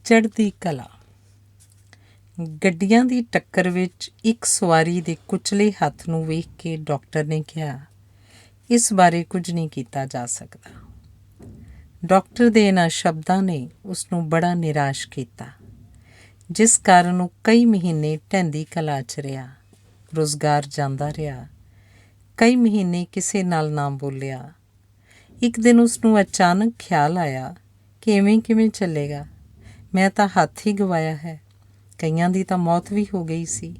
ਚੜ੍ਹਦੀ ਕਲਾ। ਗੱਡੀਆਂ ਦੀ ਟੱਕਰ ਵਿੱਚ ਇੱਕ ਸਵਾਰੀ ਦੇ ਕੁਚਲੇ ਹੱਥ ਨੂੰ ਵੇਖ ਕੇ ਡਾਕਟਰ ਨੇ ਕਿਹਾ, ਇਸ ਬਾਰੇ ਕੁਝ ਨਹੀਂ ਕੀਤਾ ਜਾ ਸਕਦਾ। ਡਾਕਟਰ ਦੇ ਇਹਨਾਂ ਸ਼ਬਦਾਂ ਨੇ ਉਸ ਨੂੰ ਬੜਾ ਨਿਰਾਸ਼ ਕੀਤਾ, ਜਿਸ ਕਾਰਨ ਉਹ ਕਈ ਮਹੀਨੇ ਢਹਿੰਦੀ ਕਲਾ 'ਚ ਰਿਹਾ, ਰੁਜ਼ਗਾਰ ਜਾਂਦਾ ਰਿਹਾ। ਕਈ ਮਹੀਨੇ ਕਿਸੇ ਨਾਲ ਨਾ ਬੋਲਿਆ। ਇੱਕ ਦਿਨ ਉਸ ਨੂੰ ਅਚਾਨਕ ਖਿਆਲ ਆਇਆ ਕਿ ਇਵੇਂ ਕਿਵੇਂ ਚੱਲੇਗਾ, ਮੈਂ ਤਾਂ ਹੱਥ ਹੀ ਗਵਾਇਆ ਹੈ। ਕਈਆਂ ਦੀ ਤਾਂ ਮੌਤ ਵੀ ਹੋ ਗਈ ਸੀ।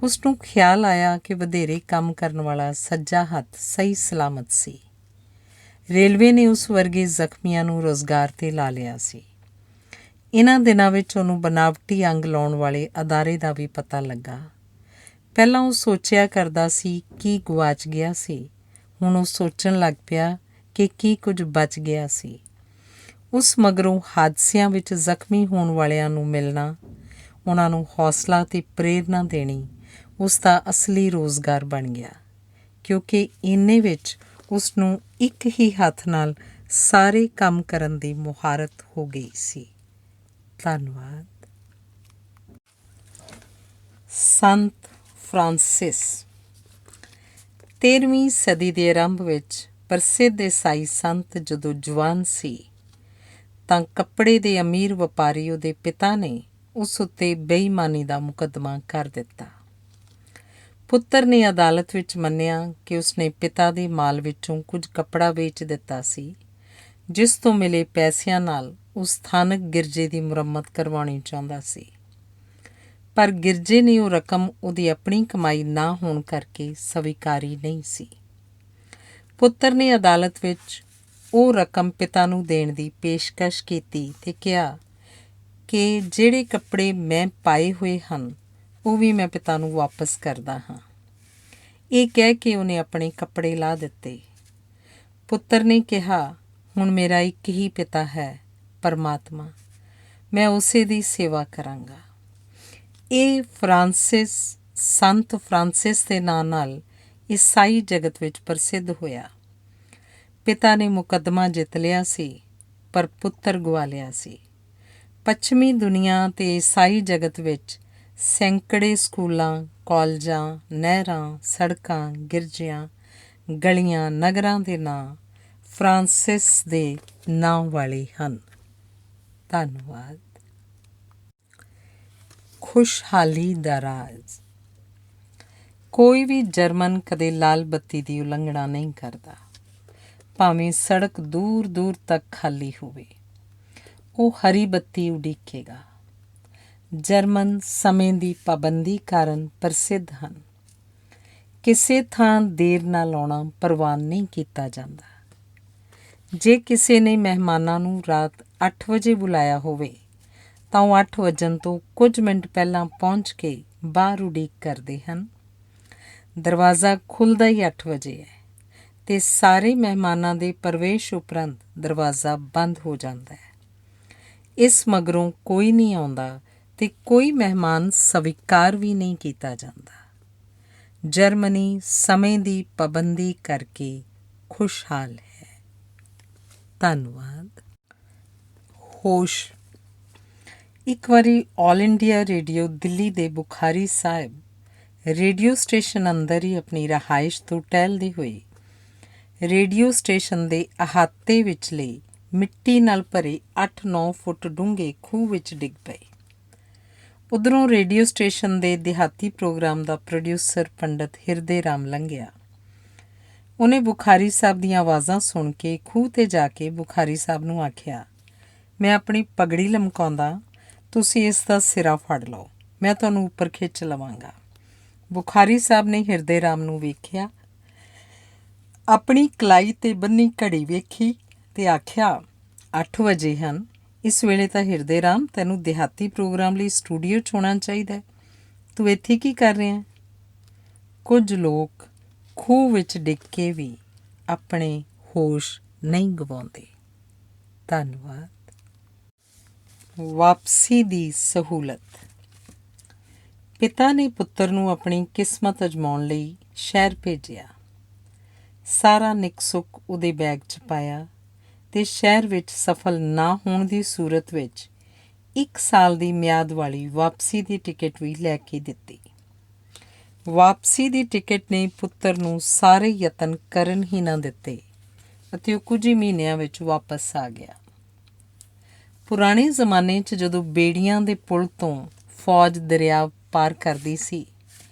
ਉਸ ਨੂੰ ਖਿਆਲ ਆਇਆ ਕਿ ਵਧੇਰੇ ਕੰਮ ਕਰਨ ਵਾਲਾ ਸੱਜਾ ਹੱਥ ਸਹੀ ਸਲਾਮਤ ਸੀ। ਰੇਲਵੇ ਨੇ ਉਸ ਵਰਗੇ ਜ਼ਖਮੀਆਂ ਨੂੰ ਰੁਜ਼ਗਾਰ 'ਤੇ ਲਾ ਲਿਆ ਸੀ। ਇਹਨਾਂ ਦਿਨਾਂ ਵਿੱਚ ਉਹਨੂੰ ਬਨਾਵਟੀ ਅੰਗ ਲਾਉਣ ਵਾਲੇ ਅਦਾਰੇ ਦਾ ਵੀ ਪਤਾ ਲੱਗਾ। ਪਹਿਲਾਂ ਉਹ ਸੋਚਿਆ ਕਰਦਾ ਸੀ ਕੀ ਗੁਆਚ ਗਿਆ ਸੀ, ਹੁਣ ਉਹ ਸੋਚਣ ਲੱਗ ਪਿਆ ਕਿ ਕੀ ਕੁਝ ਬਚ ਗਿਆ ਸੀ। ਉਸ ਮਗਰੋਂ ਹਾਦਸਿਆਂ ਵਿੱਚ ਜ਼ਖਮੀ ਹੋਣ ਵਾਲਿਆਂ ਨੂੰ ਮਿਲਣਾ, ਉਹਨਾਂ ਨੂੰ ਹੌਸਲਾ ਅਤੇ ਪ੍ਰੇਰਨਾ ਦੇਣੀ ਉਸ ਦਾ ਅਸਲੀ ਰੋਜ਼ਗਾਰ ਬਣ ਗਿਆ, ਕਿਉਂਕਿ ਇੰਨੇ ਵਿੱਚ ਉਸ ਨੂੰ ਇੱਕ ਹੀ ਹੱਥ ਨਾਲ ਸਾਰੇ ਕੰਮ ਕਰਨ ਦੀ ਮੁਹਾਰਤ ਹੋ ਗਈ ਸੀ। ਧੰਨਵਾਦ। ਸੰਤ ਫਰਾਂਸਿਸ। 13ਵੀਂ ਸਦੀ ਦੇ ਆਰੰਭ ਵਿੱਚ ਪ੍ਰਸਿੱਧ ਈਸਾਈ ਸੰਤ ਜਦੋਂ ਜਵਾਨ ਸੀ ਤਾਂ ਕੱਪੜੇ ਦੇ ਅਮੀਰ ਵਪਾਰੀ ਉਹਦੇ ਪਿਤਾ ਨੇ ਉਸ ਉੱਤੇ ਬੇਈਮਾਨੀ ਦਾ ਮੁਕੱਦਮਾ ਕਰ ਦਿੱਤਾ। ਪੁੱਤਰ ਨੇ ਅਦਾਲਤ ਵਿੱਚ ਮੰਨਿਆ ਕਿ ਉਸਨੇ ਪਿਤਾ ਦੇ ਮਾਲ ਵਿੱਚੋਂ ਕੁਝ ਕੱਪੜਾ ਵੇਚ ਦਿੱਤਾ ਸੀ, ਜਿਸ ਤੋਂ ਮਿਲੇ ਪੈਸਿਆਂ ਨਾਲ ਉਹ ਸਥਾਨਕ ਗਿਰਜੇ ਦੀ ਮੁਰੰਮਤ ਕਰਵਾਉਣੀ ਚਾਹੁੰਦਾ ਸੀ। ਪਰ ਗਿਰਜੇ ਨੇ ਉਹ ਰਕਮ ਉਹਦੀ ਆਪਣੀ ਕਮਾਈ ਨਾ ਹੋਣ ਕਰਕੇ ਸਵੀਕਾਰੀ ਨਹੀਂ ਸੀ। ਪੁੱਤਰ ਨੇ ਅਦਾਲਤ ਵਿੱਚ ਉਹ ਰਕਮ ਪਿਤਾ ਨੂੰ ਦੇਣ ਦੀ ਪੇਸ਼ਕਸ਼ ਕੀਤੀ ਅਤੇ ਕਿਹਾ ਕਿ ਜਿਹੜੇ ਕੱਪੜੇ ਮੈਂ ਪਾਏ ਹੋਏ ਹਨ ਉਹ ਵੀ ਮੈਂ ਪਿਤਾ ਨੂੰ ਵਾਪਸ ਕਰਦਾ ਹਾਂ। ਇਹ ਕਹਿ ਕੇ ਉਹਨੇ ਆਪਣੇ ਕੱਪੜੇ ਲਾਹ ਦਿੱਤੇ। ਪੁੱਤਰ ਨੇ ਕਿਹਾ, ਹੁਣ ਮੇਰਾ ਇੱਕ ਹੀ ਪਿਤਾ ਹੈ, ਪਰਮਾਤਮਾ, ਮੈਂ ਉਸੇ ਦੀ ਸੇਵਾ ਕਰਾਂਗਾ। ਇਹ ਸੰਤ ਫਰਾਂਸਿਸ ਦੇ ਨਾਂ ਨਾਲ ਈਸਾਈ ਜਗਤ ਵਿੱਚ ਪ੍ਰਸਿੱਧ ਹੋਇਆ। ਪਿਤਾ ਨੇ ਮੁਕੱਦਮਾ ਜਿੱਤ ਲਿਆ ਸੀ, ਪਰ ਪੁੱਤਰ ਗਵਾ ਲਿਆ ਸੀ। ਪੱਛਮੀ ਦੁਨੀਆ ਅਤੇ ਈਸਾਈ ਜਗਤ ਵਿੱਚ ਸੈਂਕੜੇ ਸਕੂਲਾਂ, ਕਾਲਜਾਂ, ਨਹਿਰਾਂ, ਸੜਕਾਂ, ਗਿਰਜਿਆਂ, ਗਲੀਆਂ, ਨਗਰਾਂ ਦੇ ਨਾਂ ਫਰਾਂਸਿਸ ਦੇ ਨਾਂ ਵਾਲੇ ਹਨ। ਧੰਨਵਾਦ। ਖੁਸ਼ਹਾਲੀ ਦਾ ਰਾਜ਼। ਕੋਈ ਵੀ ਜਰਮਨ ਕਦੇ ਲਾਲ ਬੱਤੀ ਦੀ ਉਲੰਘਣਾ ਨਹੀਂ ਕਰਦਾ, ਭਾਵੇਂ ਸੜਕ ਦੂਰ ਦੂਰ ਤੱਕ ਖਾਲੀ ਹੋਵੇ। ਉਹ ਹਰੀ ਬੱਤੀ ਉਡੀਕੇਗਾ। ਜਰਮਨ ਸਮੇਂ ਦੀ ਪਾਬੰਦੀ ਕਾਰਨ ਪ੍ਰਸਿੱਧ ਹਨ। ਕਿਸੇ ਥਾਂ ਦੇਰ ਨਾਲ ਆਉਣਾ ਪ੍ਰਵਾਨ ਨਹੀਂ ਕੀਤਾ ਜਾਂਦਾ। ਜੇ ਕਿਸੇ ਨੇ ਮਹਿਮਾਨਾਂ ਨੂੰ ਰਾਤ 8 ਵਜੇ ਬੁਲਾਇਆ ਹੋਵੇ ਤਾਂ ਉਹ 8 ਵੱਜਣ ਤੋਂ ਕੁਝ ਮਿੰਟ ਪਹਿਲਾਂ ਪਹੁੰਚ ਕੇ ਬਾਹਰ ਉਡੀਕ ਕਰਦੇ ਹਨ। ਦਰਵਾਜ਼ਾ ਖੁੱਲ੍ਹਦਾ ਹੀ 8 ਵਜੇ ਹੈ ਅਤੇ ਸਾਰੇ ਮਹਿਮਾਨਾਂ ਦੇ ਪ੍ਰਵੇਸ਼ ਉਪਰੰਤ ਦਰਵਾਜ਼ਾ ਬੰਦ ਹੋ ਜਾਂਦਾ ਹੈ। ਇਸ ਮਗਰੋਂ ਕੋਈ ਨਹੀਂ ਆਉਂਦਾ ਅਤੇ ਕੋਈ ਮਹਿਮਾਨ ਸਵੀਕਾਰ ਵੀ ਨਹੀਂ ਕੀਤਾ ਜਾਂਦਾ। ਜਰਮਨੀ ਸਮੇਂ ਦੀ ਪਾਬੰਦੀ ਕਰਕੇ ਖੁਸ਼ਹਾਲ ਹੈ। ਧੰਨਵਾਦ। ਹੋਸ਼। ਇੱਕ ਵਾਰੀ ਆਲ ਇੰਡੀਆ ਰੇਡੀਓ ਦਿੱਲੀ ਦੇ ਬੁਖਾਰੀ ਸਾਹਿਬ ਰੇਡੀਓ ਸਟੇਸ਼ਨ ਅੰਦਰ ਹੀ ਆਪਣੀ ਰਿਹਾਇਸ਼ ਤੋਂ ਟਹਿਲਦੇ ਹੋਏ ਰੇਡੀਓ ਸਟੇਸ਼ਨ ਦੇ ਅਹਾਤੇ ਵਿਚਲੇ ਮਿੱਟੀ ਨਾਲ ਭਰੇ 8-9 ਫੁੱਟ ਡੂੰਘੇ ਖੂਹ ਵਿੱਚ ਡਿੱਗ ਪਏ। ਉੱਧਰੋਂ ਰੇਡੀਓ ਸਟੇਸ਼ਨ ਦੇ ਦਿਹਾਤੀ ਪ੍ਰੋਗਰਾਮ ਦਾ ਪ੍ਰੋਡਿਊਸਰ ਪੰਡਤ ਹਿਰਦੇ ਰਾਮ ਲੰਘਿਆ। ਉਹਨੇ ਬੁਖਾਰੀ ਸਾਹਿਬ ਦੀਆਂ ਆਵਾਜ਼ਾਂ ਸੁਣ ਕੇ ਖੂਹ 'ਤੇ ਜਾ ਕੇ ਬੁਖਾਰੀ ਸਾਹਿਬ ਨੂੰ ਆਖਿਆ, ਮੈਂ ਆਪਣੀ ਪਗੜੀ ਲਮਕਾਉਂਦਾ, ਤੁਸੀਂ ਇਸ ਦਾ ਸਿਰਾ ਫੜ ਲਓ, ਮੈਂ ਤੁਹਾਨੂੰ ਉੱਪਰ ਖਿੱਚ ਲਵਾਂਗਾ। ਬੁਖਾਰੀ ਸਾਹਿਬ ਨੇ ਹਿਰਦੇ ਰਾਮ ਨੂੰ ਵੇਖਿਆ, ਆਪਣੀ ਕਲਾਈ 'ਤੇ ਬੰਨੀ ਘੜੀ ਵੇਖੀ ਅਤੇ ਆਖਿਆ, 8 ਵਜੇ ਹਨ, ਇਸ ਵੇਲੇ ਤਾਂ ਹਿਰਦੇ ਰਾਮ ਤੈਨੂੰ ਦਿਹਾਤੀ ਪ੍ਰੋਗਰਾਮ ਲਈ ਸਟੂਡੀਓ 'ਚ ਹੋਣਾ ਚਾਹੀਦਾ, ਤੂੰ ਇੱਥੇ ਕੀ ਕਰ ਰਿਹਾ? ਕੁਝ ਲੋਕ ਖੂਹ ਵਿੱਚ ਡਿੱਗ ਕੇ ਵੀ ਆਪਣੇ ਹੋਸ਼ ਨਹੀਂ ਗਵਾਉਂਦੇ। ਧੰਨਵਾਦ। ਵਾਪਸੀ ਦੀ ਸਹੂਲਤ। ਪਿਤਾ ਨੇ ਪੁੱਤਰ ਨੂੰ ਆਪਣੀ ਕਿਸਮਤ ਅਜ਼ਮਾਉਣ ਲਈ ਸ਼ਹਿਰ ਭੇਜਿਆ। ਸਾਰਾ ਨਿੱਕ ਸੁੱਕ ਉਹਦੇ ਬੈਗ 'ਚ ਪਾਇਆ ਤੇ ਸ਼ਹਿਰ ਵਿੱਚ ਸਫਲ ਨਾ ਹੋਣ ਦੀ ਸੂਰਤ ਵਿੱਚ 1 ਸਾਲ ਦੀ ਮਿਆਦ ਵਾਲੀ ਵਾਪਸੀ ਦੀ ਟਿਕਟ ਵੀ ਲੈ ਕੇ ਦਿੱਤੀ। ਵਾਪਸੀ ਦੀ ਟਿਕਟ ਨੇ ਪੁੱਤਰ ਨੂੰ ਸਾਰੇ ਯਤਨ ਕਰਨ ਹੀ ਨਾ ਦਿੱਤੇ ਅਤੇ ਉਹ ਕੁਝ ਹੀ ਮਹੀਨਿਆਂ ਵਿੱਚ ਵਾਪਸ ਆ ਗਿਆ। ਪੁਰਾਣੇ ਜ਼ਮਾਨੇ 'ਚ ਜਦੋਂ ਬੇੜੀਆਂ ਦੇ ਪੁਲ ਤੋਂ ਫੌਜ ਦਰਿਆ ਪਾਰ ਕਰਦੀ ਸੀ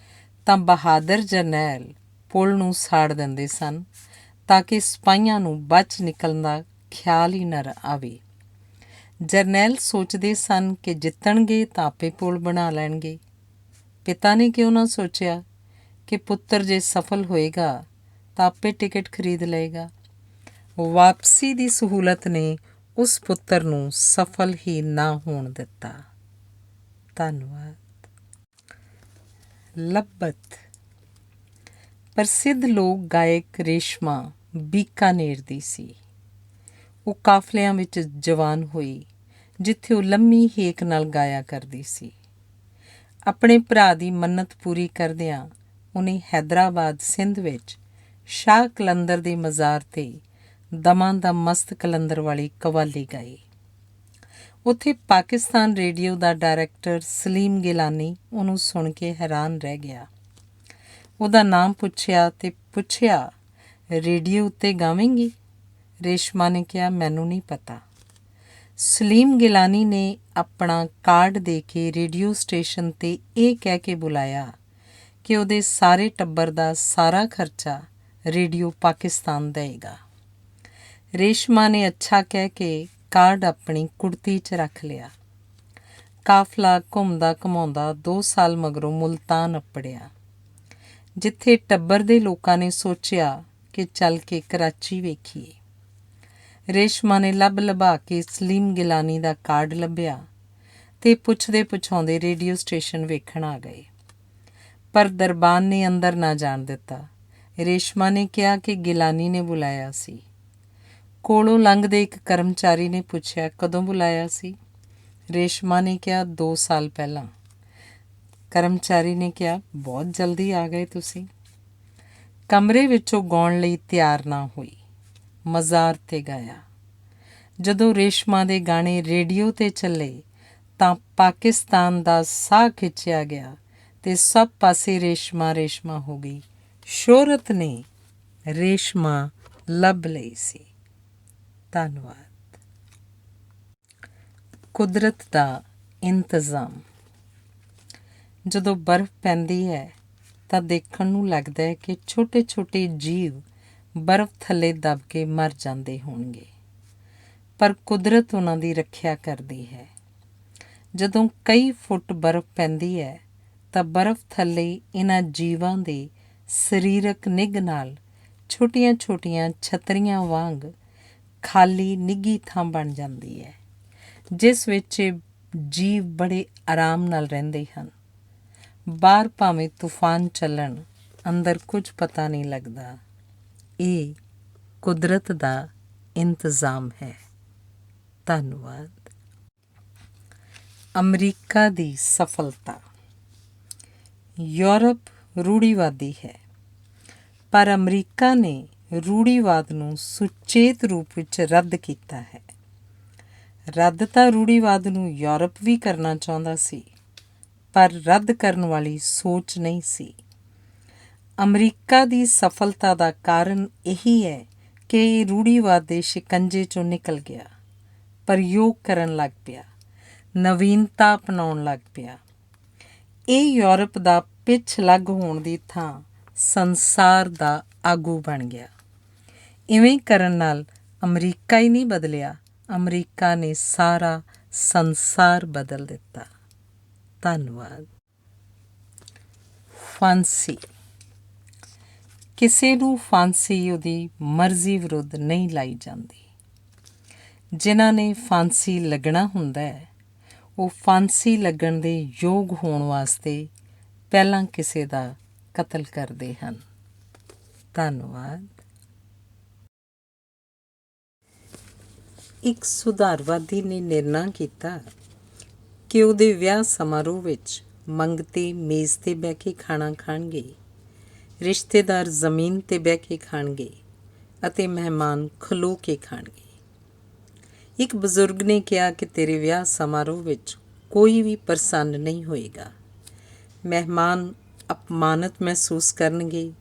ਤਾਂ ਬਹਾਦਰ ਜਰਨੈਲ ਪੁਲ ਨੂੰ ਸਾੜ ਦਿੰਦੇ ਸਨ ਤਾਂ ਕਿ ਸਿਪਾਹੀਆਂ ਨੂੰ ਬਚ ਨਿਕਲਣ ਦਾ ਖਿਆਲ ਹੀ ਨਾ ਆਵੇ। ਜਰਨੈਲ ਸੋਚਦੇ ਸਨ ਕਿ ਜਿੱਤਣਗੇ ਤਾਂ ਆਪੇ ਪੁਲ ਬਣਾ ਲੈਣਗੇ। ਪਿਤਾ ਨੇ ਕਿਉਂ ਨਾ ਸੋਚਿਆ ਕਿ ਪੁੱਤਰ ਜੇ ਸਫਲ ਹੋਏਗਾ ਤਾਂ ਆਪੇ ਟਿਕਟ ਖਰੀਦ ਲਏਗਾ। ਵਾਪਸੀ ਦੀ ਸਹੂਲਤ ਨੇ ਉਸ ਪੁੱਤਰ ਨੂੰ ਸਫਲ ਹੀ ਨਾ ਹੋਣ ਦਿੱਤਾ। ਧੰਨਵਾਦ। ਲੱਭਤ। ਪ੍ਰਸਿੱਧ ਲੋਕ ਗਾਇਕ ਰੇਸ਼ਮਾ ਬੀਕਾਨੇਰ ਦੀ ਸੀ। ਉਹ ਕਾਫਲਿਆਂ ਵਿੱਚ ਜਵਾਨ ਹੋਈ ਜਿੱਥੇ ਉਹ ਲੰਮੀ ਹੇਕ ਨਾਲ ਗਾਇਆ ਕਰਦੀ ਸੀ। ਆਪਣੇ ਭਰਾ ਦੀ ਮੰਨਤ ਪੂਰੀ ਕਰਦਿਆਂ ਉਹਨੇ ਹੈਦਰਾਬਾਦ ਸਿੰਧ ਵਿੱਚ ਸ਼ਾਹ ਕਲੰਦਰ ਦੇ ਮਜ਼ਾਰ 'ਤੇ ਦਮਾਂ ਦਾ ਮਸਤ ਕਲੰਦਰ ਵਾਲੀ ਕਵਾਲੀ ਗਾਈ। ਉੱਥੇ ਪਾਕਿਸਤਾਨ ਰੇਡੀਓ ਦਾ ਡਾਇਰੈਕਟਰ ਸਲੀਮ ਗਿਲਾਨੀ ਉਹਨੂੰ ਸੁਣ ਕੇ ਹੈਰਾਨ ਰਹਿ ਗਿਆ। ਉਹਦਾ ਨਾਮ ਪੁੱਛਿਆ ਅਤੇ ਪੁੱਛਿਆ, ਰੇਡੀਓ ਉੱਤੇ ਗਾਵੇਂਗੀ? ਰੇਸ਼ਮਾ ਨੇ ਕਿਹਾ, ਮੈਨੂੰ ਨਹੀਂ ਪਤਾ। ਸਲੀਮ ਗਿਲਾਨੀ ਨੇ ਆਪਣਾ ਕਾਰਡ ਦੇ ਕੇ ਰੇਡੀਓ ਸਟੇਸ਼ਨ 'ਤੇ ਇਹ ਕਹਿ ਕੇ ਬੁਲਾਇਆ ਕਿ ਉਹਦੇ ਸਾਰੇ ਟੱਬਰ ਦਾ ਸਾਰਾ ਖਰਚਾ ਰੇਡੀਓ ਪਾਕਿਸਤਾਨ ਦੇਵੇਗਾ। ਰੇਸ਼ਮਾ ਨੇ ਅੱਛਾ ਕਹਿ ਕੇ ਕਾਰਡ ਆਪਣੀ ਕੁੜਤੀ 'ਚ ਰੱਖ ਲਿਆ। ਕਾਫਲਾ ਘੁੰਮਦਾ ਘੁਮਾਉਂਦਾ 2 ਸਾਲ ਮਗਰੋਂ ਮੁਲਤਾਨ ਅੱਪੜਿਆ, ਜਿੱਥੇ ਟੱਬਰ ਦੇ ਲੋਕਾਂ ਨੇ ਸੋਚਿਆ ਕਿ ਚੱਲ ਕੇ ਕਰਾਚੀ ਵੇਖੀਏ। ਰੇਸ਼ਮਾ ਨੇ ਲੱਭਾ ਕੇ ਸਲੀਮ ਗਿਲਾਨੀ ਦਾ ਕਾਰਡ ਲੱਭਿਆ ਅਤੇ ਪੁੱਛਦੇ ਪੁਛਾਉਂਦੇ ਰੇਡੀਓ ਸਟੇਸ਼ਨ ਵੇਖਣ ਆ ਗਏ। ਪਰ ਦਰਬਾਨ ਨੇ ਅੰਦਰ ਨਾ ਜਾਣ ਦਿੱਤਾ। ਰੇਸ਼ਮਾ ਨੇ ਕਿਹਾ ਕਿ ਗਿਲਾਨੀ ਨੇ ਬੁਲਾਇਆ ਸੀ। ਕੋਲੋਂ ਲੰਘਦੇ ਇੱਕ ਕਰਮਚਾਰੀ ਨੇ ਪੁੱਛਿਆ, ਕਦੋਂ ਬੁਲਾਇਆ ਸੀ? ਰੇਸ਼ਮਾ ਨੇ ਕਿਹਾ, 2 ਸਾਲ ਪਹਿਲਾਂ। ਕਰਮਚਾਰੀ ਨੇ ਕਿਹਾ, ਬਹੁਤ ਜਲਦੀ ਆ ਗਏ ਤੁਸੀਂ। ਕਮਰੇ ਵਿੱਚੋਂ ਗਾਉਣ ਲਈ ਤਿਆਰ ਨਾ ਹੋਈ, ਮਜ਼ਾਰ 'ਤੇ ਗਾਇਆ। ਜਦੋਂ ਰੇਸ਼ਮਾ ਦੇ ਗਾਣੇ ਰੇਡੀਓ 'ਤੇ ਚੱਲੇ ਤਾਂ ਪਾਕਿਸਤਾਨ ਦਾ ਸਾਹ ਖਿੱਚਿਆ ਗਿਆ ਅਤੇ ਸਭ ਪਾਸੇ ਰੇਸ਼ਮਾ ਰੇਸ਼ਮਾ ਹੋ ਗਈ। ਸ਼ੋਹਰਤ ਨੇ ਰੇਸ਼ਮਾ ਲੱਭ ਲਈ ਸੀ। ਧੰਨਵਾਦ। ਕੁਦਰਤ ਦਾ ਇੰਤਜ਼ਾਮ। ਜਦੋਂ ਬਰਫ਼ ਪੈਂਦੀ ਹੈ ਤਾਂ ਦੇਖਣ ਨੂੰ ਲੱਗਦਾ ਹੈ ਕਿ ਛੋਟੇ ਛੋਟੇ ਜੀਵ ਬਰਫ਼ ਥੱਲੇ ਦਬ ਕੇ ਮਰ ਜਾਂਦੇ ਹੋਣਗੇ, ਪਰ ਕੁਦਰਤ ਉਹਨਾਂ ਦੀ ਰੱਖਿਆ ਕਰਦੀ ਹੈ। ਜਦੋਂ ਕਈ ਫੁੱਟ ਬਰਫ਼ ਪੈਂਦੀ ਹੈ ਤਾਂ ਬਰਫ਼ ਥੱਲੇ ਇਹਨਾਂ ਜੀਵਾਂ ਦੇ ਸਰੀਰਕ ਨਿੱਘ ਨਾਲ ਛੋਟੀਆਂ ਛੋਟੀਆਂ ਛਤਰੀਆਂ ਵਾਂਗ ਖਾਲੀ ਨਿੱਘੀ ਥਾਂ ਬਣ ਜਾਂਦੀ ਹੈ, ਜਿਸ ਵਿੱਚ ਜੀਵ ਬੜੇ ਆਰਾਮ ਨਾਲ ਰਹਿੰਦੇ ਹਨ। ਬਾਹਰ ਭਾਵੇਂ ਤੂਫਾਨ ਚੱਲਣ, ਅੰਦਰ ਕੁਝ ਪਤਾ ਨਹੀਂ ਲੱਗਦਾ। ਇਹ ਕੁਦਰਤ ਦਾ ਇੰਤਜ਼ਾਮ ਹੈ। ਧੰਨਵਾਦ। ਅਮਰੀਕਾ ਦੀ ਸਫਲਤਾ। ਯੂਰਪ ਰੂੜੀਵਾਦੀ ਹੈ, ਪਰ ਅਮਰੀਕਾ ਨੇ ਰੂੜੀਵਾਦ ਨੂੰ ਸੁਚੇਤ ਰੂਪ ਵਿੱਚ ਰੱਦ ਕੀਤਾ ਹੈ। ਰੱਦ ਤਾਂ ਰੂੜੀਵਾਦ ਨੂੰ ਯੂਰਪ ਵੀ ਕਰਨਾ ਚਾਹੁੰਦਾ ਸੀ, ਪਰ ਰੱਦ ਕਰਨ ਵਾਲੀ ਸੋਚ ਨਹੀਂ ਸੀ। ਅਮਰੀਕਾ ਦੀ ਸਫਲਤਾ ਦਾ ਕਾਰਨ ਇਹੀ ਹੈ ਕਿ ਇਹ ਰੂੜੀਵਾਦ ਦੇ ਸ਼ਿਕੰਜੇ 'ਚੋਂ ਨਿਕਲ ਗਿਆ, ਪ੍ਰਯੋਗ ਕਰਨ ਲੱਗ ਪਿਆ, ਨਵੀਨਤਾ ਅਪਣਾਉਣ ਲੱਗ ਪਿਆ। ਇਹ ਯੂਰਪ ਦਾ ਪਿੱਛ ਲੱਗ ਹੋਣ ਦੀ ਥਾਂ ਸੰਸਾਰ ਦਾ ਆਗੂ ਬਣ ਗਿਆ। ਇਵੇਂ ਕਰਨ ਨਾਲ ਅਮਰੀਕਾ ਹੀ ਨਹੀਂ ਬਦਲਿਆ, ਅਮਰੀਕਾ ਨੇ ਸਾਰਾ ਸੰਸਾਰ ਬਦਲ ਦਿੱਤਾ। ਧੰਨਵਾਦ। ਫਾਂਸੀ। ਕਿਸੇ ਨੂੰ ਫਾਂਸੀ ਉਹਦੀ ਮਰਜ਼ੀ ਵਿਰੁੱਧ ਨਹੀਂ ਲਾਈ ਜਾਂਦੀ। ਜਿਨ੍ਹਾਂ ਨੇ ਫਾਂਸੀ ਲੱਗਣਾ ਹੁੰਦਾ ਹੈ, ਉਹ ਫਾਂਸੀ ਲੱਗਣ ਦੇ ਯੋਗ ਹੋਣ ਵਾਸਤੇ ਪਹਿਲਾਂ ਕਿਸੇ ਦਾ ਕਤਲ ਕਰਦੇ ਹਨ। ਧੰਨਵਾਦ। ਇੱਕ ਸੁਧਾਰਵਾਦੀ ਨੇ ਨਿਰਣਾ ਕੀਤਾ ਕਿ ਉਹਦੇ ਵਿਆਹ ਸਮਾਰੋਹ ਵਿੱਚ ਮੰਗਤੇ ਮੇਜ਼ 'ਤੇ ਬਹਿ ਕੇ ਖਾਣਾ ਖਾਣਗੇ, ਰਿਸ਼ਤੇਦਾਰ ਜ਼ਮੀਨ 'ਤੇ ਬਹਿ ਕੇ ਖਾਣਗੇ ਅਤੇ ਮਹਿਮਾਨ ਖਲੋ ਕੇ ਖਾਣਗੇ। ਇੱਕ ਬਜ਼ੁਰਗ ਨੇ ਕਿਹਾ ਕਿ ਤੇਰੇ ਵਿਆਹ ਸਮਾਰੋਹ ਵਿੱਚ ਕੋਈ ਵੀ ਪ੍ਰਸੰਨ ਨਹੀਂ ਹੋਏਗਾ। ਮਹਿਮਾਨ ਅਪਮਾਨਿਤ ਮਹਿਸੂਸ ਕਰਨਗੇ,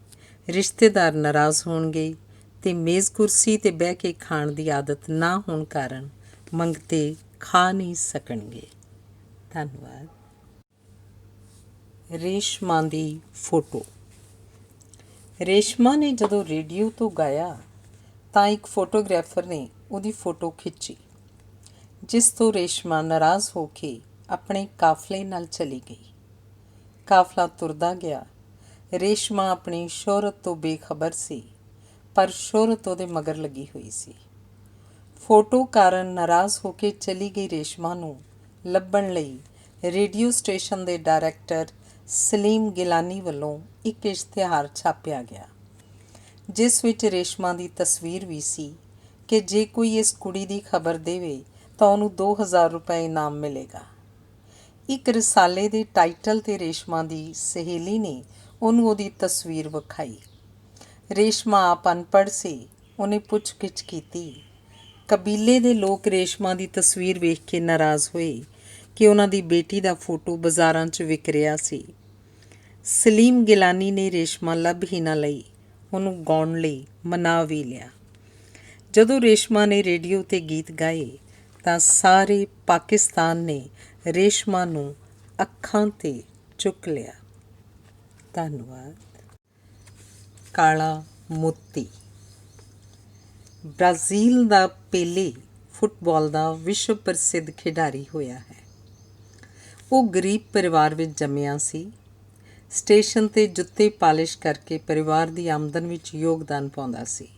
ਰਿਸ਼ਤੇਦਾਰ ਨਾਰਾਜ਼ ਹੋਣਗੇ ਅਤੇ ਮੇਜ਼ ਕੁਰਸੀ 'ਤੇ ਬਹਿ ਕੇ ਖਾਣ ਦੀ ਆਦਤ ਨਾ ਹੋਣ ਕਾਰਨ ਮੰਗਤੇ ਖਾ ਨਹੀਂ ਸਕਣਗੇ। ਧੰਨਵਾਦ। ਰੇਸ਼ਮਾ ਦੀ ਫੋਟੋ। ਰੇਸ਼ਮਾ ਨੇ ਜਦੋਂ ਰੇਡੀਓ ਤੋਂ ਗਾਇਆ ਤਾਂ ਇੱਕ ਫੋਟੋਗ੍ਰਾਫਰ ਨੇ ਉਹਦੀ ਫੋਟੋ ਖਿੱਚੀ, ਜਿਸ ਤੋਂ ਰੇਸ਼ਮਾ ਨਾਰਾਜ਼ ਹੋ ਕੇ ਆਪਣੇ ਕਾਫਲੇ ਨਾਲ ਚਲੀ ਗਈ। ਕਾਫਲਾ ਤੁਰਦਾ ਗਿਆ। ਰੇਸ਼ਮਾ ਆਪਣੀ ਸ਼ੋਹਰਤ ਤੋਂ ਬੇਖਬਰ ਸੀ, ਪਰ ਸ਼ੋਹਰਤ ਉਹਦੇ ਮਗਰ ਲੱਗੀ ਹੋਈ ਸੀ। ਫੋਟੋ ਕਾਰਨ ਨਾਰਾਜ਼ ਹੋ ਕੇ ਚਲੀ ਗਈ ਰੇਸ਼ਮਾ ਨੂੰ ਲੱਭਣ ਲਈ ਰੇਡੀਓ ਸਟੇਸ਼ਨ ਦੇ ਡਾਇਰੈਕਟਰ ਸਲੀਮ ਗਿਲਾਨੀ ਵੱਲੋਂ ਇੱਕ ਇਸ਼ਤਿਹਾਰ ਛਾਪਿਆ ਗਿਆ, ਜਿਸ ਵਿੱਚ ਰੇਸ਼ਮਾ ਦੀ ਤਸਵੀਰ ਵੀ ਸੀ ਕਿ ਜੇ ਕੋਈ ਇਸ ਕੁੜੀ ਦੀ ਖਬਰ ਦੇਵੇ ਤਾਂ ਉਹਨੂੰ 2000 ਰੁਪਏ ਇਨਾਮ ਮਿਲੇਗਾ। ਇੱਕ ਰਸਾਲੇ ਦੇ ਟਾਈਟਲ 'ਤੇ ਰੇਸ਼ਮਾ ਦੀ ਸਹੇਲੀ ਨੇ ਉਹਨੂੰ ਉਹਦੀ ਤਸਵੀਰ ਵਿਖਾਈ। ਰੇਸ਼ਮਾ ਆਪ ਅਨਪੜ੍ਹ ਸੀ। ਉਹਨੇ ਪੁੱਛ ਗਿੱਛ ਕੀਤੀ। ਕਬੀਲੇ ਦੇ ਲੋਕ ਰੇਸ਼ਮਾ ਦੀ ਤਸਵੀਰ ਵੇਖ ਕੇ ਨਾਰਾਜ਼ ਹੋਏ ਕਿ ਉਹਨਾਂ ਦੀ ਬੇਟੀ ਦਾ ਫੋਟੋ ਬਾਜ਼ਾਰਾਂ 'ਚ ਵਿਕ ਰਿਹਾ ਸੀ। ਸਲੀਮ ਗਿਲਾਨੀ ਨੇ ਰੇਸ਼ਮਾ ਲੱਭ ਹੀ ਨਾ ਲਈ, ਉਹਨੂੰ ਗਾਉਣ ਲਈ ਮਨਾ ਵੀ ਲਿਆ। ਜਦੋਂ ਰੇਸ਼ਮਾ ਨੇ ਰੇਡੀਓ 'ਤੇ ਗੀਤ ਗਾਏ ਤਾਂ ਸਾਰੇ ਪਾਕਿਸਤਾਨ ਨੇ ਰੇਸ਼ਮਾ ਨੂੰ ਅੱਖਾਂ 'ਤੇ ਚੁੱਕ ਲਿਆ। ਧੰਨਵਾਦ। ਕਾਲਾ ਮੋਤੀ। ਬ੍ਰਾਜ਼ੀਲ ਦਾ ਪੇਲੇ ਫੁੱਟਬਾਲ ਦਾ ਵਿਸ਼ਵ ਪ੍ਰਸਿੱਧ ਖਿਡਾਰੀ ਹੋਇਆ ਹੈ। ਉਹ ਗਰੀਬ ਪਰਿਵਾਰ ਵਿੱਚ ਜੰਮਿਆ ਸੀ। ਸਟੇਸ਼ਨ 'ਤੇ ਜੁੱਤੇ ਪਾਲਿਸ਼ ਕਰਕੇ ਪਰਿਵਾਰ ਦੀ ਆਮਦਨ ਵਿੱਚ ਯੋਗਦਾਨ ਪਾਉਂਦਾ ਸੀ।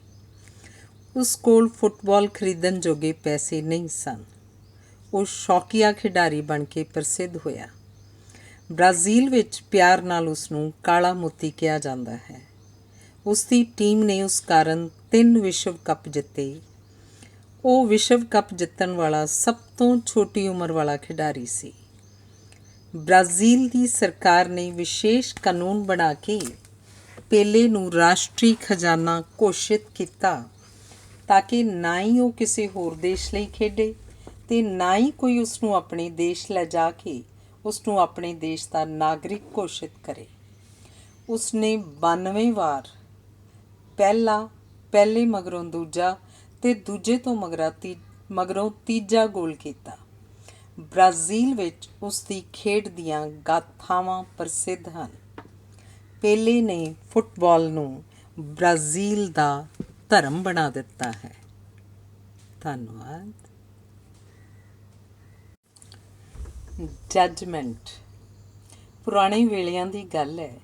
ਉਸ ਕੋਲ ਫੁੱਟਬਾਲ ਖਰੀਦਣ ਜੋਗੇ ਪੈਸੇ ਨਹੀਂ ਸਨ। ਉਹ ਸ਼ੌਕੀਆ ਖਿਡਾਰੀ ਬਣ ਕੇ ਪ੍ਰਸਿੱਧ ਹੋਇਆ। ਬ੍ਰਾਜ਼ੀਲ ਵਿੱਚ ਪਿਆਰ ਨਾਲ ਉਸ ਨੂੰ ਕਾਲਾ ਮੋਤੀ ਕਿਹਾ ਜਾਂਦਾ ਹੈ। ਉਸ ਦੀ ਟੀਮ ਨੇ ਉਸ ਕਾਰਨ 3 ਵਿਸ਼ਵ ਕੱਪ ਜਿੱਤੇ। ਉਹ ਵਿਸ਼ਵ ਕੱਪ ਜਿੱਤਣ ਵਾਲਾ ਸਭ ਤੋਂ ਛੋਟੀ ਉਮਰ ਵਾਲਾ ਖਿਡਾਰੀ ਸੀ। ਬ੍ਰਾਜ਼ੀਲ ਦੀ ਸਰਕਾਰ ਨੇ ਵਿਸ਼ੇਸ਼ ਕਾਨੂੰਨ ਬਣਾ ਕੇ ਪੇਲੇ ਨੂੰ ਰਾਸ਼ਟਰੀ ਖਜ਼ਾਨਾ ਘੋਸ਼ਿਤ ਕੀਤਾ ਤਾਂ ਕਿ ਨਾ ਹੀ ਉਹ ਕਿਸੇ ਹੋਰ ਦੇਸ਼ ਲਈ ਖੇਡੇ ਅਤੇ ਨਾ ਹੀ ਕੋਈ ਉਸ ਨੂੰ ਆਪਣੇ ਦੇਸ਼ ਲੈ ਜਾ ਕੇ ਉਸ ਨੂੰ ਆਪਣੇ ਦੇਸ਼ ਦਾ ਨਾਗਰਿਕ ਘੋਸ਼ਿਤ ਕਰੇ। ਉਸ ਨੇ 92 ਵਾਰ ਪਹਿਲੇ ਮਗਰੋਂ ਦੂਜਾ ਅਤੇ ਦੂਜੇ ਤੋਂ ਮਗਰੋਂ ਤੀਜਾ ਗੋਲ ਕੀਤਾ। ਬ੍ਰਾਜ਼ੀਲ ਵਿੱਚ ਉਸ ਦੀ ਖੇਡ ਦੀਆਂ ਗਾਥਾਵਾਂ ਪ੍ਰਸਿੱਧ ਹਨ। ਪੇਲੇ ਨੇ ਫੁੱਟਬਾਲ ਨੂੰ ਬ੍ਰਾਜ਼ੀਲ ਦਾ ਧਰਮ ਬਣਾ ਦਿੱਤਾ ਹੈ। ਧੰਨਵਾਦ। ਜੱਜਮੈਂਟ। ਪੁਰਾਣੇ ਵੇਲਿਆਂ ਦੀ ਗੱਲ ਹੈ।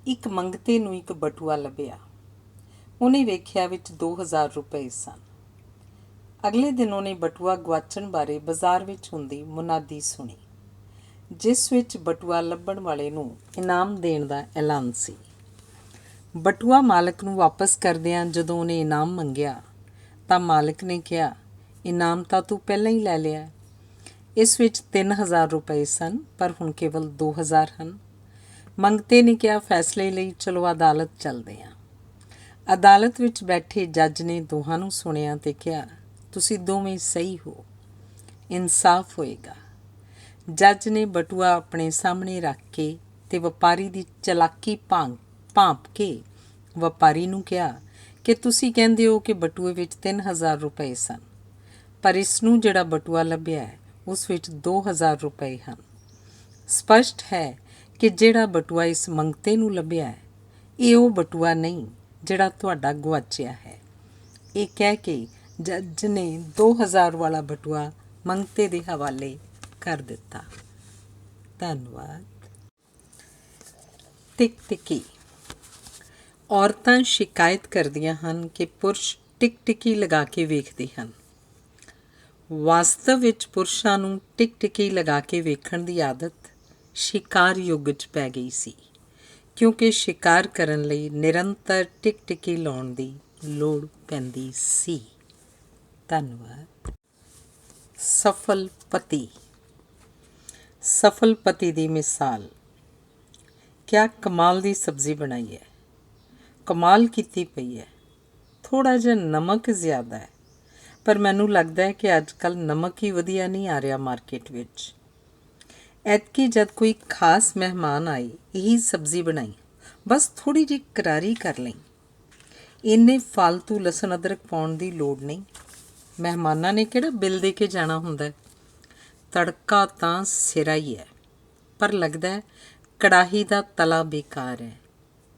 ਇੱਕ ਮੰਗਤੇ ਨੂੰ ਇੱਕ ਬਟੂਆ ਲੱਭਿਆ। ਉਹਨੇ ਵੇਖਿਆ ਵਿੱਚ 2000 ਰੁਪਏ ਸਨ। ਅਗਲੇ ਦਿਨ ਉਹਨੇ ਬਟੂਆ ਗੁਆਚਣ ਬਾਰੇ ਬਾਜ਼ਾਰ ਵਿੱਚ ਹੁੰਦੀ ਮੁਨਾਦੀ ਸੁਣੀ, ਜਿਸ ਵਿੱਚ ਬਟੂਆ ਲੱਭਣ ਵਾਲੇ ਨੂੰ ਇਨਾਮ ਦੇਣ ਦਾ ਐਲਾਨ ਸੀ। ਬਟੂਆ ਮਾਲਕ ਨੂੰ ਵਾਪਸ ਕਰਦਿਆਂ ਜਦੋਂ ਉਹਨੇ ਇਨਾਮ ਮੰਗਿਆ ਤਾਂ ਮਾਲਕ ਨੇ ਕਿਹਾ, ਇਨਾਮ ਤਾਂ ਤੂੰ ਪਹਿਲਾਂ ਹੀ ਲੈ ਲਿਆ। ਇਸ ਵਿੱਚ 3000 ਰੁਪਏ ਸਨ, ਪਰ ਹੁਣ ਕੇਵਲ 2000 ਹਨ। ਮੰਗਤੇ ਨੇ ਕਿਹਾ, ਫੈਸਲੇ ਲਈ ਚਲੋ ਅਦਾਲਤ ਚੱਲਦੇ ਹਾਂ। ਅਦਾਲਤ ਵਿੱਚ ਬੈਠੇ ਜੱਜ ਨੇ ਦੋਹਾਂ ਨੂੰ ਸੁਣਿਆ ਅਤੇ ਕਿਹਾ, ਤੁਸੀਂ ਦੋਵੇਂ ਸਹੀ ਹੋ, ਇਨਸਾਫ ਹੋਏਗਾ। ਜੱਜ ਨੇ ਬਟੂਆ ਆਪਣੇ ਸਾਹਮਣੇ ਰੱਖ ਕੇ ਅਤੇ ਵਪਾਰੀ ਦੀ ਚਲਾਕੀ ਭਾਂਪ ਕੇ ਵਪਾਰੀ ਨੂੰ ਕਿਹਾ ਕਿ ਤੁਸੀਂ ਕਹਿੰਦੇ ਹੋ ਕਿ ਬਟੂਏ ਵਿੱਚ 3000 ਰੁਪਏ ਸਨ, ਪਰ ਇਸ ਨੂੰ ਜਿਹੜਾ ਬਟੂਆ ਲੱਭਿਆ ਹੈ ਉਸ ਵਿੱਚ 2000 ਰੁਪਏ ਹਨ। ਸਪਸ਼ਟ ਹੈ ਕਿ ਜਿਹੜਾ ਬਟੂਆ ਇਸ ਮੰਗਤੇ ਨੂੰ ਲੱਭਿਆ ਹੈ ਇਹ ਉਹ ਬਟੂਆ ਨਹੀਂ ਜਿਹੜਾ ਤੁਹਾਡਾ ਗੁਆਚਿਆ ਹੈ। ਇਹ ਕਹਿ ਕੇ ਜੱਜ ਨੇ 2000 ਵਾਲਾ ਬਟੂਆ ਮੰਗਤੇ ਦੇ ਹਵਾਲੇ ਕਰ ਦਿੱਤਾ। ਧੰਨਵਾਦ। ਟਿਕਟਿਕੀ। ਔਰਤਾਂ ਸ਼ਿਕਾਇਤ ਕਰਦੀਆਂ ਹਨ ਕਿ ਪੁਰਸ਼ ਟਿਕਟਿਕੀ ਲਗਾ ਕੇ ਵੇਖਦੇ ਹਨ। ਵਾਸਤਵ ਵਿੱਚ ਪੁਰਸ਼ਾਂ ਨੂੰ ਟਿਕਟਿਕੀ ਲਗਾ ਕੇ ਵੇਖਣ ਦੀ ਆਦਤ ਸ਼ਿਕਾਰ ਯੁੱਗ 'ਚ ਪੈ ਗਈ ਸੀ, ਕਿਉਂਕਿ ਸ਼ਿਕਾਰ ਕਰਨ ਲਈ ਨਿਰੰਤਰ ਟਿਕਟਿਕੀ ਲਾਉਣ ਦੀ ਲੋੜ ਪੈਂਦੀ ਸੀ। ਧੰਨਵਾਦ। ਸਫਲ ਪਤੀ। ਸਫਲ ਪਤੀ ਦੀ ਮਿਸਾਲ। ਕਿਆ ਕਮਾਲ ਦੀ ਸਬਜ਼ੀ ਬਣਾਈ ਹੈ, ਕਮਾਲ ਕੀਤੀ ਪਈ ਹੈ, ਥੋੜ੍ਹਾ ਜਿਹਾ ਨਮਕ ਜ਼ਿਆਦਾ ਹੈ, ਪਰ ਮੈਨੂੰ ਲੱਗਦਾ ਹੈ ਕਿ ਅੱਜ ਕੱਲ੍ਹ ਨਮਕ ਹੀ ਵਧੀਆ ਨਹੀਂ ਆ ਰਿਹਾ ਮਾਰਕੀਟ ਵਿੱਚ। ਐਤਕੀ ਜਦ ਕੋਈ ਖਾਸ ਮਹਿਮਾਨ ਆਏ ਇਹੀ ਸਬਜ਼ੀ ਬਣਾਈ, ਬਸ ਥੋੜ੍ਹੀ ਜਿਹੀ ਕਰਾਰੀ ਕਰ ਲਈ। ਇੰਨੇ ਫਾਲਤੂ ਲਸਣ ਅਦਰਕ ਪਾਉਣ ਦੀ ਲੋੜ ਨਹੀਂ। ਮਹਿਮਾਨਾਂ ਨੇ ਕਿਹੜਾ ਬਿੱਲ ਦੇ ਕੇ ਜਾਣਾ ਹੁੰਦਾ। ਤੜਕਾ ਤਾਂ ਸਿਰਾ ਹੀ ਹੈ, ਪਰ ਲੱਗਦਾ ਹੈ ਕੜਾਹੀ ਦਾ ਤਲਾ ਬੇਕਾਰ ਹੈ,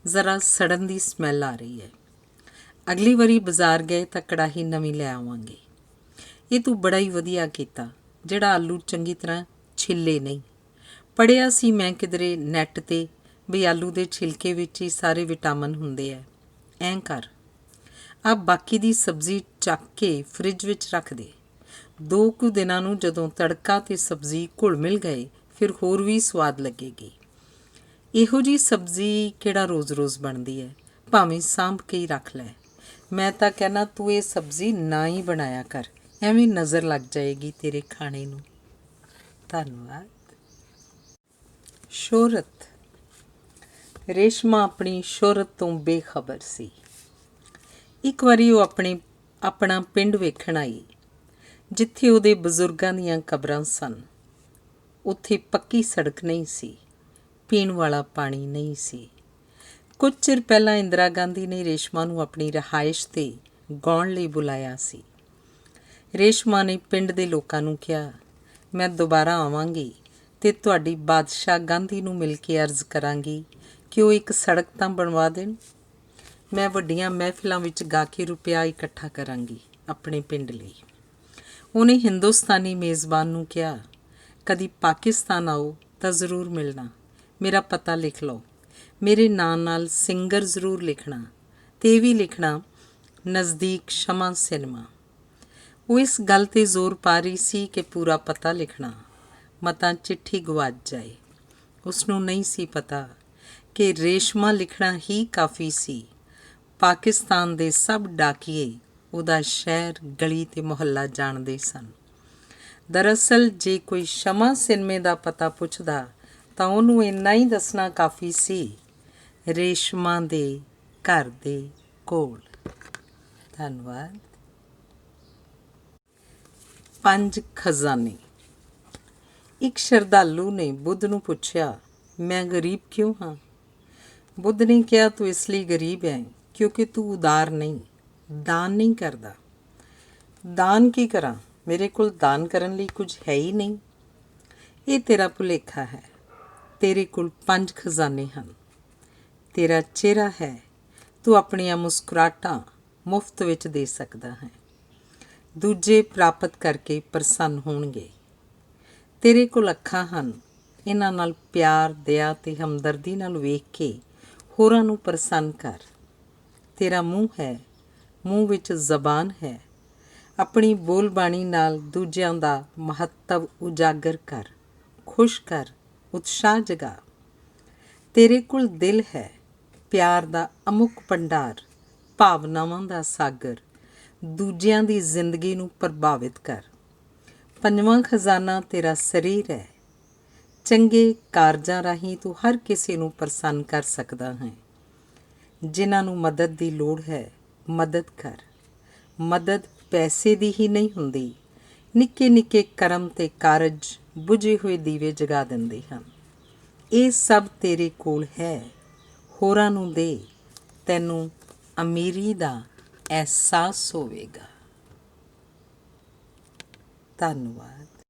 ਜ਼ਰਾ ਸੜਨ ਦੀ ਸਮੈਲ ਆ ਰਹੀ ਹੈ। ਅਗਲੀ ਵਾਰੀ ਬਾਜ਼ਾਰ ਗਏ ਤਾਂ ਕੜਾਹੀ ਨਵੀਂ ਲੈ ਆਵਾਂਗੇ। ਇਹ ਤੂੰ ਬੜਾ ਹੀ ਵਧੀਆ ਕੀਤਾ ਜਿਹੜਾ ਆਲੂ ਚੰਗੀ ਤਰ੍ਹਾਂ ਛਿੱਲੇ ਨਹੀਂ। ਪੜ੍ਹਿਆ ਸੀ ਮੈਂ ਕਿਧਰੇ ਨੈੱਟ 'ਤੇ ਵੀ ਆਲੂ ਦੇ ਛਿਲਕੇ ਵਿੱਚ ਹੀ ਸਾਰੇ ਵਿਟਾਮਿਨ ਹੁੰਦੇ ਹੈ। ਐਂ ਕਰ, ਆ ਬਾਕੀ ਦੀ ਸਬਜ਼ੀ ਚੱਕ ਕੇ ਫਰਿੱਜ ਵਿੱਚ ਰੱਖ ਦੇ। 2 ਕੁ ਦਿਨਾਂ ਨੂੰ ਜਦੋਂ ਤੜਕਾ ਅਤੇ ਸਬਜ਼ੀ ਘੁਲ ਮਿਲ ਗਏ ਫਿਰ ਹੋਰ ਵੀ ਸਵਾਦ ਲੱਗੇਗੀ। ਇਹੋ ਜਿਹੀ ਸਬਜ਼ੀ ਕਿਹੜਾ ਰੋਜ਼-ਰੋਜ਼ ਬਣਦੀ ਹੈ, ਭਾਵੇਂ ਸਾਂਭ ਕੇ ਹੀ ਰੱਖ ਲੈ। ਮੈਂ ਤਾਂ ਕਹਿਣਾ ਤੂੰ ਇਹ ਸਬਜ਼ੀ ਨਾ ਹੀ ਬਣਾਇਆ ਕਰ, ਐਵੇਂ ਨਜ਼ਰ ਲੱਗ ਜਾਏਗੀ ਤੇਰੇ ਖਾਣੇ ਨੂੰ। ਧੰਨਵਾਦ। ਸ਼ੋਹਰਤ। ਰੇਸ਼ਮਾ ਆਪਣੀ ਸ਼ੋਹਰਤ ਤੋਂ ਬੇਖਬਰ ਸੀ। ਇੱਕ ਵਾਰੀ ਉਹ ਆਪਣਾ ਪਿੰਡ ਵੇਖਣ ਆਈ, ਜਿੱਥੇ ਉਹਦੇ ਬਜ਼ੁਰਗਾਂ ਦੀਆਂ ਕਬਰਾਂ ਸਨ। ਉੱਥੇ ਪੱਕੀ ਸੜਕ ਨਹੀਂ ਸੀ, ਪੀਣ ਵਾਲਾ ਪਾਣੀ ਨਹੀਂ ਸੀ। ਕੁਝ ਚਿਰ ਪਹਿਲਾਂ ਇੰਦਰਾ ਗਾਂਧੀ ਨੇ ਰੇਸ਼ਮਾ ਨੂੰ ਆਪਣੀ ਰਿਹਾਇਸ਼ 'ਤੇ ਗਾਉਣ ਲਈ ਬੁਲਾਇਆ ਸੀ। ਰੇਸ਼ਮਾ ਨੇ ਪਿੰਡ ਦੇ ਲੋਕਾਂ ਨੂੰ ਕਿਹਾ, ਮੈਂ ਦੁਬਾਰਾ ਆਵਾਂਗੀ ਅਤੇ ਤੁਹਾਡੀ ਬਾਦਸ਼ਾਹ ਗਾਂਧੀ ਨੂੰ ਮਿਲ ਕੇ ਅਰਜ਼ ਕਰਾਂਗੀ ਕਿ ਉਹ ਇੱਕ ਸੜਕ ਤਾਂ ਬਣਵਾ ਦੇਣ। ਮੈਂ ਵੱਡੀਆਂ ਮਹਿਫਿਲਾਂ ਵਿੱਚ ਗਾ ਕੇ ਰੁਪਇਆ ਇਕੱਠਾ ਕਰਾਂਗੀ ਆਪਣੇ ਪਿੰਡ ਲਈ। ਉਹਨੇ ਹਿੰਦੁਸਤਾਨੀ ਮੇਜ਼ਬਾਨ ਨੂੰ ਕਿਹਾ, ਕਦੀ ਪਾਕਿਸਤਾਨ ਆਓ ਤਾਂ ਜ਼ਰੂਰ ਮਿਲਣਾ। ਮੇਰਾ ਪਤਾ ਲਿਖ ਲਓ। ਮੇਰੇ ਨਾਂ ਨਾਲ ਸਿੰਗਰ ਜ਼ਰੂਰ ਲਿਖਣਾ ਅਤੇ ਇਹ ਵੀ ਲਿਖਣਾ ਨਜ਼ਦੀਕ ਸ਼ਮਾ ਸਿਨੇਮਾ। ਉਹ ਇਸ ਗੱਲ 'ਤੇ ਜ਼ੋਰ ਪਾ ਰਹੀ ਸੀ ਕਿ ਪੂਰਾ ਪਤਾ ਲਿਖਣਾ, ਮਤਾਂ ਚਿੱਠੀ ਗਵਾਚ ਜਾਏ। ਉਸਨੂੰ ਨਹੀਂ ਸੀ ਪਤਾ ਕਿ ਰੇਸ਼ਮਾ ਲਿਖਣਾ ਹੀ ਕਾਫੀ ਸੀ। ਪਾਕਿਸਤਾਨ ਦੇ ਸਭ ਡਾਕੀਏ ਉਹਦਾ ਸ਼ਹਿਰ, ਗਲੀ ਅਤੇ ਮੁਹੱਲਾ ਜਾਣਦੇ ਸਨ। ਦਰਅਸਲ ਜੇ ਕੋਈ ਸ਼ਮਾ ਸਿਨੇਮੇ ਦਾ ਪਤਾ ਪੁੱਛਦਾ ਤਾਂ ਉਹਨੂੰ ਇੰਨਾ ਹੀ ਦੱਸਣਾ ਕਾਫੀ ਸੀ, ਰੇਸ਼ਮਾ ਦੇ ਘਰ ਦੇ ਕੋਲ। ਧੰਨਵਾਦ। 5 ਖਜ਼ਾਨੇ। ਇੱਕ ਸ਼ਰਧਾਲੂ ਨੇ ਬੁੱਧ ਨੂੰ ਪੁੱਛਿਆ, ਮੈਂ ਗਰੀਬ ਕਿਉਂ ਹਾਂ? ਬੁੱਧ ਨੇ ਕਿਹਾ, ਤੂੰ ਇਸ ਲਈ ਗਰੀਬ ਹੈ ਕਿਉਂਕਿ ਤੂੰ ਉਦਾਰ ਨਹੀਂ, ਦਾਨ ਨਹੀਂ ਕਰਦਾ। ਦਾਨ ਕੀ ਕਰਾਂ? ਮੇਰੇ ਕੋਲ ਦਾਨ ਕਰਨ ਲਈ ਕੁਝ ਹੈ ਹੀ ਨਹੀਂ। ਇਹ ਤੇਰਾ ਭੁਲੇਖਾ ਹੈ। ਤੇਰੇ ਕੋਲ 5 ਖਜ਼ਾਨੇ ਹਨ। ਤੇਰਾ ਚਿਹਰਾ ਹੈ, ਤੂੰ ਆਪਣੀਆਂ ਮੁਸਕਰਾਹਟਾਂ ਮੁਫਤ ਵਿੱਚ ਦੇ ਸਕਦਾ ਹੈ। ਦੂਜੇ ਪ੍ਰਾਪਤ ਕਰਕੇ ਪ੍ਰਸੰਨ ਹੋਣਗੇ। ਤੇਰੇ ਕੋਲ ਅੱਖਾਂ ਹਨ, ਇਹਨਾਂ ਨਾਲ ਪਿਆਰ, ਦਇਆ ਅਤੇ ਹਮਦਰਦੀ ਨਾਲ ਵੇਖ ਕੇ ਹੋਰਾਂ ਨੂੰ ਪ੍ਰਸੰਨ ਕਰ। ਤੇਰਾ ਮੂੰਹ ਹੈ, ਮੂੰਹ ਵਿੱਚ ਜ਼ਬਾਨ ਹੈ। ਆਪਣੀ ਬੋਲਬਾਣੀ ਨਾਲ ਦੂਜਿਆਂ ਦਾ ਮਹੱਤਵ ਉਜਾਗਰ ਕਰ, ਖੁਸ਼ ਕਰ, ਉਤਸ਼ਾਹ ਜਗਾ। ਤੇਰੇ ਕੋਲ ਦਿਲ ਹੈ, ਪਿਆਰ ਦਾ ਅਮੁੱਕ ਭੰਡਾਰ, ਭਾਵਨਾਵਾਂ ਦਾ ਸਾਗਰ। ਦੂਜਿਆਂ ਦੀ ਜ਼ਿੰਦਗੀ ਨੂੰ ਪ੍ਰਭਾਵਿਤ ਕਰ। 5ਵਾਂ ਖਜ਼ਾਨਾ ਤੇਰਾ ਸਰੀਰ ਹੈ। ਚੰਗੇ ਕਾਰਜਾਂ ਰਾਹੀਂ ਤੂੰ ਹਰ ਕਿਸੇ ਨੂੰ ਪ੍ਰਸੰਨ ਕਰ ਸਕਦਾ ਹੈ। ਜਿਨ੍ਹਾਂ ਨੂੰ ਮਦਦ ਦੀ ਲੋੜ ਹੈ, ਮਦਦ ਕਰ। ਮਦਦ ਪੈਸੇ ਦੀ ਹੀ ਨਹੀਂ ਹੁੰਦੀ। ਨਿੱਕੇ ਨਿੱਕੇ ਕਰਮ ਤੇ ਕਾਰਜ ਬੁਝੇ ਹੋਏ ਦੀਵੇ ਜਗਾ ਦਿੰਦੇ ਹਨ। ਇਹ ਸਭ ਤੇਰੇ ਕੋਲ ਹੈ, ਹੋਰਾਂ ਨੂੰ ਦੇ, ਤੈਨੂੰ ਅਮੀਰੀ ਦਾ ਅਹਿਸਾਸ ਹੋਵੇਗਾ। ਧੰਨਵਾਦ।